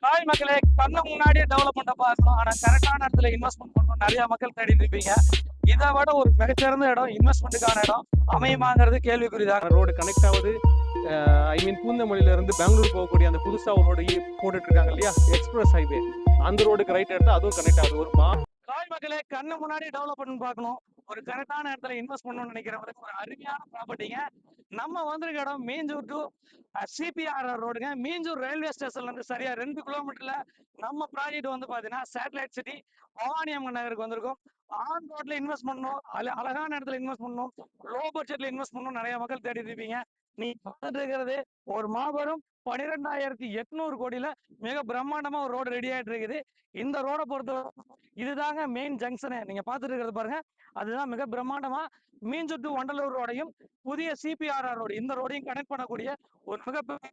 Hi மக்களே, கண்ணு முன்னாடியே டெவலப்மெண்ட்டை பார்க்கணும். ஆனா கரெக்டான இடத்துல இன்வெஸ்ட்மெண்ட் பண்ணணும். நிறைய மக்கள் தேடிட்டு இருப்பீங்க. இதை விட ஒரு மிகச்சிறந்த இடம், இன்வெஸ்ட்மெண்ட்டுக்கான இடம் அமையுமாங்கிறது கேள்விக்குறிதான். ரோடு கனெக்ட் ஆகுது. ஐ மீன் பூந்தமல்லியில இருந்து பெங்களூர் போகக்கூடிய அந்த புதுசா ஒரு ரோடு போட்டுட்டு இருக்காங்க இல்லையா, எக்ஸ்பிரஸ் ஹைவே. அந்த ரோடுக்கு ரைட் எடுத்தா அதுவும் கனெக்ட் ஆகுது. ஒரு ஹாய் மக்களே, கண்ணு முன்னாடி டெவலப்மெண்ட் பார்க்கணும். ஒரு கரெக்டான இடத்துல இன்வெஸ்ட் பண்ணணும்னு நினைக்கிறவங்களுக்கு ஒரு அருமையான ப்ராப்பர்ட்டிங்க. நம்ம வந்திருக்க இடம் மீஞ்சூர் டு சிபிஆர்ஆர் ரோடுங்க. மீஞ்சூர் ரயில்வே ஸ்டேஷன்ல இருந்து சரியா 2 கிலோமீட்டர்ல நம்ம ப்ராஜெக்ட் வந்து பாத்தீங்கன்னா சேட்டலைட் சிட்டி பவானி அம்மன் நகருக்கு வந்திருக்கும். ஆன் ரோட்ல இன்வெஸ்ட் பண்ணணும், அழகான இடத்துல இன்வெஸ்ட் பண்ணணும், லோ பட்ஜெட்ல இன்வெஸ்ட் பண்ணணும் நிறைய மக்கள் தேடிட்டு இருப்பீங்க. நீ பார்த்துட்டு இருக்கிறது ஒரு மாபெரும் 12,800 கோடியில மிக பிரம்மாண்டமா ஒரு ரோடு ரெடி ஆயிட்டு இருக்குது. இந்த ரோடை பொறுத்த இதுதாங்க மெயின் ஜங்ஷனு. நீங்க பார்த்துட்டு இருக்கிறது பாருங்க, அதுதான் மிக பிரம்மாண்டமா மீஞ்சூர் டு வண்டலூர் ரோடையும் புதிய சிபிஆர்ஆர் ரோடு இந்த ரோடையும் கனெக்ட் பண்ணக்கூடிய ஒரு மிகப்பெரிய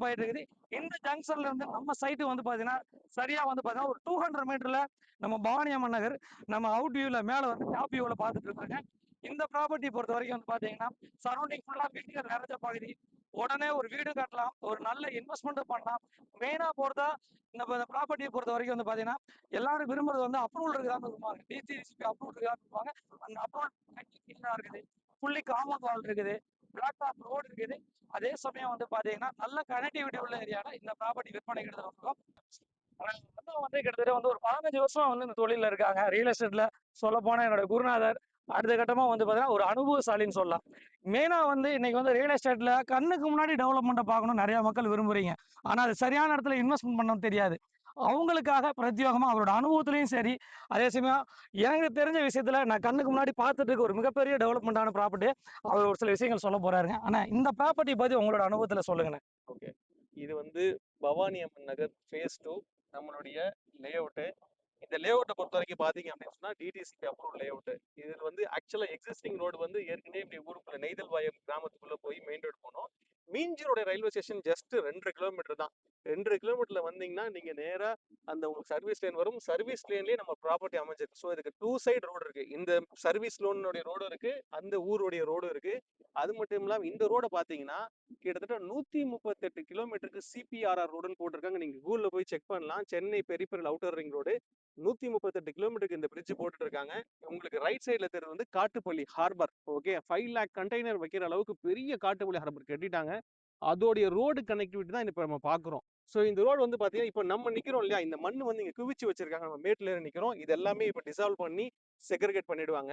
போயிட்டு இருக்குது. இந்த ஜங்ஷன்ல இருந்து நம்ம சைட்டு வந்து பாத்தீங்கன்னா சரியா வந்து பாத்தீங்கன்னா ஒரு 200 மீட்டர்ல நம்ம பவானி அம்மன் நகர் நம்ம அவுட் வியூல மேல வந்து டாப் வியூல பாத்துட்டு இருக்காங்க. இந்த ப்ராப்பர்ட்டி பொறுத்த வரைக்கும் வந்து பாத்தீங்கன்னா சரௌண்டிங் ஃபுல்லா வீடுகள் நிறைஞ்ச பகுதி. உடனே ஒரு வீடு கட்டலாம், ஒரு நல்ல இன்வெஸ்ட்மெண்ட் பண்ணலாம். மெயினா பொறுத்தா இந்த ப்ராப்பர்ட்டியை பொறுத்த வரைக்கும் வந்து பாத்தீங்கன்னா எல்லாரும் விரும்புறது வந்து அப்ரூவல் இருக்குதான்னு இருப்பாங்க. டிசிசிபி அப்ரூவல் இருக்குதான்னு இருப்பாங்க. அந்த அப்ரூவல் இருக்குது, ஃபுல்லி காம்பவுண்ட் வால் இருக்குது, பிளாக் டாப் ரோடு இருக்குது. அதே சமயம் வந்து பாத்தீங்கன்னா நல்ல கனெக்டிவிட்டி உள்ள ஏரியால இந்த ப்ராப்பர்ட்டி விற்பனைக்கு எடுத்துருக்கோம். வந்து கிட்டத்தட்ட வந்து ஒரு 15 வருஷமா வந்து இந்த தொழில இருக்காங்க. ரியல் எஸ்டேட்ல சொல்ல போனா என்னோட குருநாதர். அடுத்த கட்டமா வந்து பாத்தீங்கன்னா ஒரு அனுபவசாலின்னு சொல்லலாம். மெயினா வந்து இன்னைக்கு வந்து ரியல் எஸ்டேட்ல கண்ணுக்கு முன்னாடி டெவலப்மெண்ட்டை பார்க்கணும் நிறைய மக்கள் விரும்புறீங்க. ஆனா அது சரியான இடத்துல இன்வெஸ்ட்மெண்ட் பண்ண தெரியாது. அவங்களுக்காக பிரத்யேகமா அவரோட அனுபவத்திலையும் சரி, அதே சமயம் எனக்கு தெரிஞ்ச விஷயத்துல நான் கண்ணுக்கு முன்னாடி பார்த்துட்டு இருக்க ஒரு மிகப்பெரிய டெவலப்மெண்டான ப்ராப்பர்ட்டி அவர் ஒரு சில விஷயங்கள் சொல்ல போறாருங்க. ஆனா இந்த ப்ராப்பர்ட்டி பத்தி உங்களோட அனுபவத்துல சொல்லுங்க. ஓகே, இது வந்து பவானி அம்மன் நகர் ஃபேஸ் 2 நம்மளுடைய லே அவுட்டு. இந்த லே அவுட்டை பொறுத்த வரைக்கும் பாத்தீங்க அப்படின்னு சொன்னா டிடிசிபி அப்ரூவல் லே அவுட். இது வந்து ஆக்சுவலா எக்ஸிஸ்டிங் ரோடு வந்து ஏற்கனவே இப்படி ஊருக்குள்ள நெய்தல்வாயம் கிராமத்துக்குள்ள போய் மெயின் ரோடு போனோம். மீஞ்சூரோட ரயில்வே ஸ்டேஷன் ஜஸ்ட் 2 கிலோமீட்டர் தான். 2 கிலோமீட்டர்ல வந்தீங்கன்னா நீங்க நேரா அந்த உங்களுக்கு சர்வீஸ் லேன் வரும். சர்வீஸ் லேன்லயே நம்ம ப்ராப்பர்ட்டி அமைஞ்சிருக்கு. ஸோ இதுக்கு 2 சைடு ரோடு இருக்கு. இந்த சர்வீஸ் லோனுடைய ரோடு இருக்கு, அந்த ஊருடைய ரோடு இருக்கு. அது மட்டும் இல்லாம இந்த ரோட பாத்தீங்கன்னா கிட்டத்தட்ட 138 கிலோமீட்டருக்கு சிபிஆர்ஆர் ரோடுன்னு போட்டிருக்காங்க. நீங்க கூகுள்ல போய் செக் பண்ணலாம். Chennai peripheral outer ring road 138 கிலோமீட்டருக்கு இந்த பிரிட்ஜ் போட்டுட்டு இருக்காங்க. உங்களுக்கு ரைட் சைட்ல தெரியுது வந்து Kattupalli harbour. Okay, 5 lakh container வைக்கிற அளவுக்கு பெரிய காட்டுப்பள்ளி ஹார்பர் கட்டிட்டாங்க. அதோடைய ரோடு கனெக்டிவிட்டி தான் இப்ப நம்ம பாக்குறோம். ஸோ இந்த ரோடு வந்து பாத்தீங்கன்னா இப்ப நம்ம நிக்கிறோம் இல்லையா, இந்த மண் வந்து இங்க குவிச்சு வச்சிருக்காங்க. நம்ம மேட்ல நிக்கிறோம். இது எல்லாமே இப்ப டிசால்வ் பண்ணி செக்ரிகேட் பண்ணிடுவாங்க.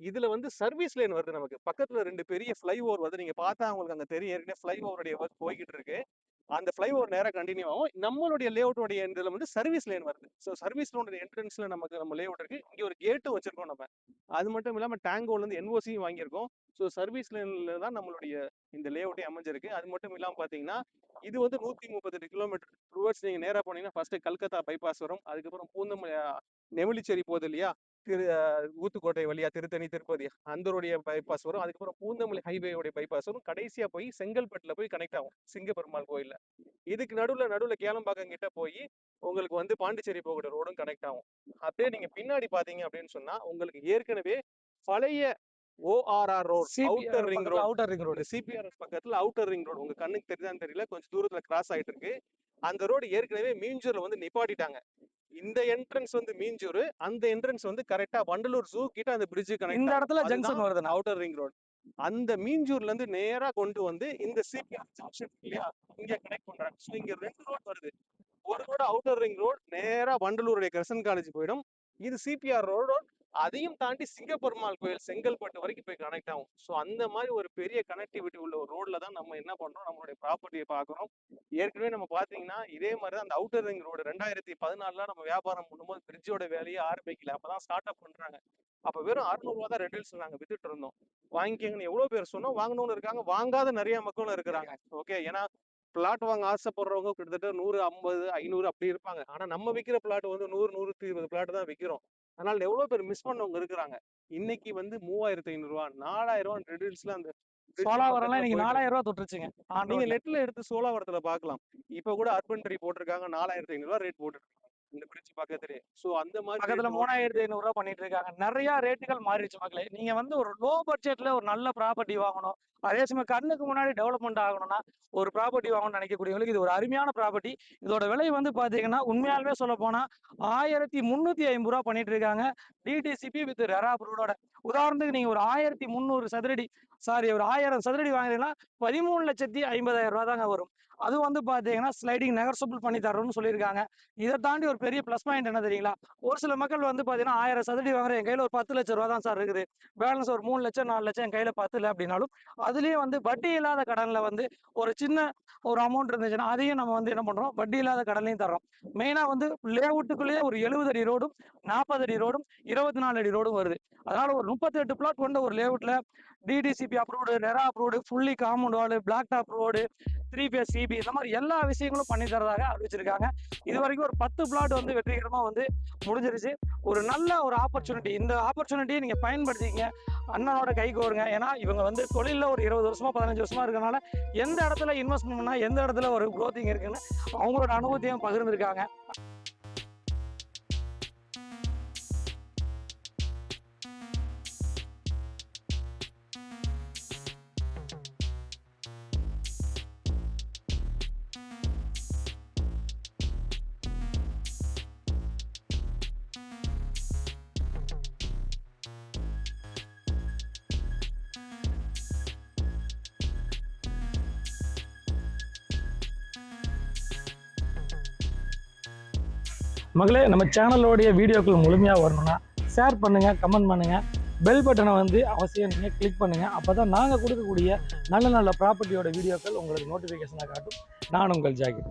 இதுல வந்து சர்வீஸ் லேன் வருது. நமக்கு பக்கத்துல 2 பெரிய ஃபிளை ஓவர் வருது. நீங்க பார்த்தா உங்களுக்கு அங்க தெரியும். ஏற்கனவே ஃபிளை ஓவருடைய ஒர்க் போய்கிட்டு இருக்கு. அந்த ஃபிளைஓவர் நேரா கண்டினியூ ஆகும். நம்மளுடைய லேஅவுட்டோடைய இதுல வந்து சர்வீஸ் லேன் வருது. ஸோ சர்வீஸ் லேனோட என்ட்ரன்ஸ்ல நமக்கு நம்ம லேஅவுட் இருக்கு. இங்க ஒரு கேட்டும் வச்சிருக்கோம் நம்ம. அது மட்டும் இல்லாம டேங்கோல இருந்து என்ஓசியும் வாங்கியிருக்கோம். ஸோ சர்வீஸ் லேன்ல தான் நம்மளுடைய இந்த லேஅவுட்டே அமைஞ்சிருக்கு. அது மட்டும் இல்லாம பாத்தீங்கன்னா இது வந்து 138 கிலோமீட்டர் டுவர்ட்ஸ். நீங்க நேரா போனீங்கன்னா ஃபர்ஸ்ட் கல்கத்தா பைபாஸ் வரும். அதுக்கப்புறம் பூந்தமல்லி நெமிலிச்சேரி போகுது இல்லையா, ஊத்துக்கோட்டை வழியா திருத்தணி திருப்பதி அந்தருடைய பைபாஸ் வரும். அதுக்கப்புறம் பூந்தமல்லி ஹைவேயோடைய பைபாஸ் வரும். கடைசியா போய் செங்கல்பட்டுல போய் கனெக்ட் ஆகும் சிங்கப்பெருமாள் கோயில்ல. இதுக்கு நடுவுல கேளம்பாக்கம் கிட்ட போய் உங்களுக்கு வந்து பாண்டிச்சேரி போகிற ரோடும் கனெக்ட் ஆகும். அப்படியே நீங்க பின்னாடி பாத்தீங்க அப்படின்னு சொன்னா உங்களுக்கு ஏற்கனவே பழைய ORR road, outer ring road, CPRS பக்கத்துல அவுட்டர் ரிங் ரோடு உங்க கண்ணுக்கு தெரியுதான்னு தெரியல, கொஞ்சம் தூரத்துல கிராஸ் ஆயிட்டு இருக்கு. அந்த ரோடு ஏற்கனவே மீஞ்சூர்ல வந்து நிப்பாட்டிட்டாங்க. இந்த என்ட்ரன்ஸ் வந்து மீஞ்சூர், அந்த என்ட்ரன்ஸ் வந்து கரெக்டா வண்டலூர் ஜூ கிட்ட அந்த பிரிட்ஜ் கனெக்ட். இந்த இடத்துல ஜங்ஷன் வருது அவுட்டர் ரிங் ரோடு. அந்த மீஞ்சூர்ல இருந்து நேரா கொண்டு வந்து இந்த சிபிஆர் ஜங்ஷன் இல்லையா, இங்க கனெக்ட் பண்றாங்க. ஸோ இங்க 2 ரோடு வருது. ஒரு ரோடு அவுட்டர் ரிங் ரோடு நேரா வண்டலூருடைய கிருஷ்ணன் காலேஜ் போயிடும். இது சிபிஆர் ரோடு, அதையும் தாண்டி சிங்கப்பெருமாள் கோயில் செங்கல்பட்டு வரைக்கும் போய் கனெக்ட் ஆகும். ஸோ அந்த மாதிரி ஒரு பெரிய கனெக்டிவிட்டி உள்ள ஒரு ரோட்ல தான் நம்ம என்ன பண்றோம், நம்மளுடைய ப்ராப்பர்ட்டியை பாக்குறோம். ஏற்கனவே நம்ம பாத்தீங்கன்னா இதே மாதிரி தான் அந்த அவுட்டர் ரிங் ரோடு 2014 நம்ம வியாபாரம் பண்ணும்போது பிரிட்ஜோட வேலையை ஆரம்பிக்கல, அப்பதான் ஸ்டார்ட் அப் பண்றாங்க. அப்ப வெறும் 600 ரூபா தான் ரெண்டில்ஸ் நாங்க வித்துட்டு இருந்தோம். வாங்கிக்கங்கன்னு எவ்வளவு பேர் சொன்னோம், வாங்கணும்னு இருக்காங்க, வாங்காத நிறைய மக்களும் இருக்கிறாங்க. ஓகே, ஏன்னா பிளாட் வாங்க ஆசைப்படுறவங்க கிட்டத்தட்ட 100, 50, 500 அப்படி இருப்பாங்க. ஆனா நம்ம விற்கிற பிளாட் வந்து 100, 120 பிளாட் தான் விற்கிறோம். அதனால எவ்வளவு பேர் மிஸ் பண்ணவங்க இருக்கிறாங்க. இன்னைக்கு வந்து 3500 ரூபா, 4000 ரூபா ரெடில்ஸ்ல அந்த சோலாவரம் இன்னைக்கு 4000 ரூபா தொட்டுருச்சுங்க. நீங்க நெட்ல எடுத்து சோலாவரத்துல பாக்கலாம். இப்ப கூட அர்பன் ட்ரீ போட்டிருக்காங்க, 4500 ரூபா ரேட் போட்டுருக்காங்க. இந்த பிரிட்ஜ் பக்கத்துலயே. ஸோ அந்த மாதிரி பக்கத்துல ரேட் ஓடிட்டு இருக்கு. 3500 ரூபா பண்ணிட்டு இருக்காங்க. நிறைய ரேட்டுகள் மாறிடுச்சு மக்களே. நீங்க வந்து ஒரு லோ பட்ஜெட்ல ஒரு நல்ல ப்ராப்பர்ட்டி வாங்கணும். அதே சமயம் கண்ணுக்கு முன்னாடி டெவலப்மெண்ட் ஆகணும்னா ஒரு ப்ராப்பர்ட்டி வாங்கணும்னு நினைக்கக்கூடியவங்களுக்கு இது ஒரு அருமையான ப்ராப்பர்ட்டி. இதோட விலை வந்து பாத்தீங்கன்னா உண்மையாலுமே சொல்ல போனா 1350 ரூபா பண்ணிட்டு இருக்காங்க. டிடிசிபி வித் ரெரா அப்ரூவோட. உதாரணத்துக்கு நீங்க ஒரு 1300 சதுரடி ஒரு 1000 சதுரடி வாங்குறீங்கன்னா 13,50,000 ரூபா தாங்க வரும். அது வந்து பாத்தீங்கன்னா ஸ்லைடிங் நெகர்சபிள் பண்ணி தரோம்னு சொல்லியிருக்காங்க. இதை தாண்டி ஒரு பெரிய ப்ளஸ் பாயிண்ட் என்ன தெரியுங்களா? ஒரு சில மக்கள் வந்து பாத்தீங்கன்னா 1000 சதுரடி வாங்குற என் கையில ஒரு 10 லட்சம் ரூபா தான் சார் இருக்குது, பேலன்ஸ் ஒரு 3 லட்சம் 4 லட்சம் என் கையில பத்தல அப்படின்னாலும் அதுலயும் வந்து வட்டி இல்லாத கடன்ல வந்து ஒரு சின்ன ஒரு அமௌண்ட் இருந்துச்சுன்னா அதையும் நம்ம வந்து என்ன பண்றோம், வட்டி இல்லாத கடன்லையும் தர்றோம். மெயினா வந்து லேஅவுட்டுக்குள்ளேயே ஒரு 70 அடி ரோடும் 40 அடி ரோடும் 24 அடி ரோடும் வருது. அதனால ஒரு 38 பிளாட் கொண்ட ஒரு லேஅவுட்ல DTCP approved, RERA approved, fully compound wall, black top road, 3 phase CB, இந்த மாதிரி எல்லா விஷயங்களும் பண்ணி தரதாக அறிவிச்சிருக்காங்க. இது வரைக்கும் ஒரு 10 பிளாட் வந்து வெற்றிகரமா வந்து முடிஞ்சிருச்சு. ஒரு நல்ல ஒரு ஆப்பர்ச்சுனிட்டி. இந்த ஆப்பர்ச்சுனிட்டியை நீங்க பயன்படுத்திக்கங்க, அண்ணனோட கை கோருங்க. ஏன்னா இவங்க வந்து தொழில ஒரு 20 வருஷமா 15 வருஷமா இருக்கனால எந்த இடத்துல இன்வெஸ்ட்மெண்ட் பண்ணா எந்த இடத்துல ஒரு க்ரோத்திங் இருக்குன்னு அவங்களோட அனுபவத்தையும் பகிர்ந்திருக்காங்க. மகளே, நம்ம சேனலோடைய வீடியோக்கள் முழுமையாக வரணும்னா ஷேர் பண்ணுங்கள், கமெண்ட் பண்ணுங்கள், பெல் பட்டனை வந்து அவசியம் நீங்கள் கிளிக் பண்ணுங்கள். அப்போ தான் நாங்கள் கொடுக்கக்கூடிய நல்ல நல்ல ப்ராப்பர்ட்டியோட வீடியோக்கள் உங்களுக்கு நோட்டிஃபிகேஷனாக காட்டும். நான் உங்கள் ஜாகிர்.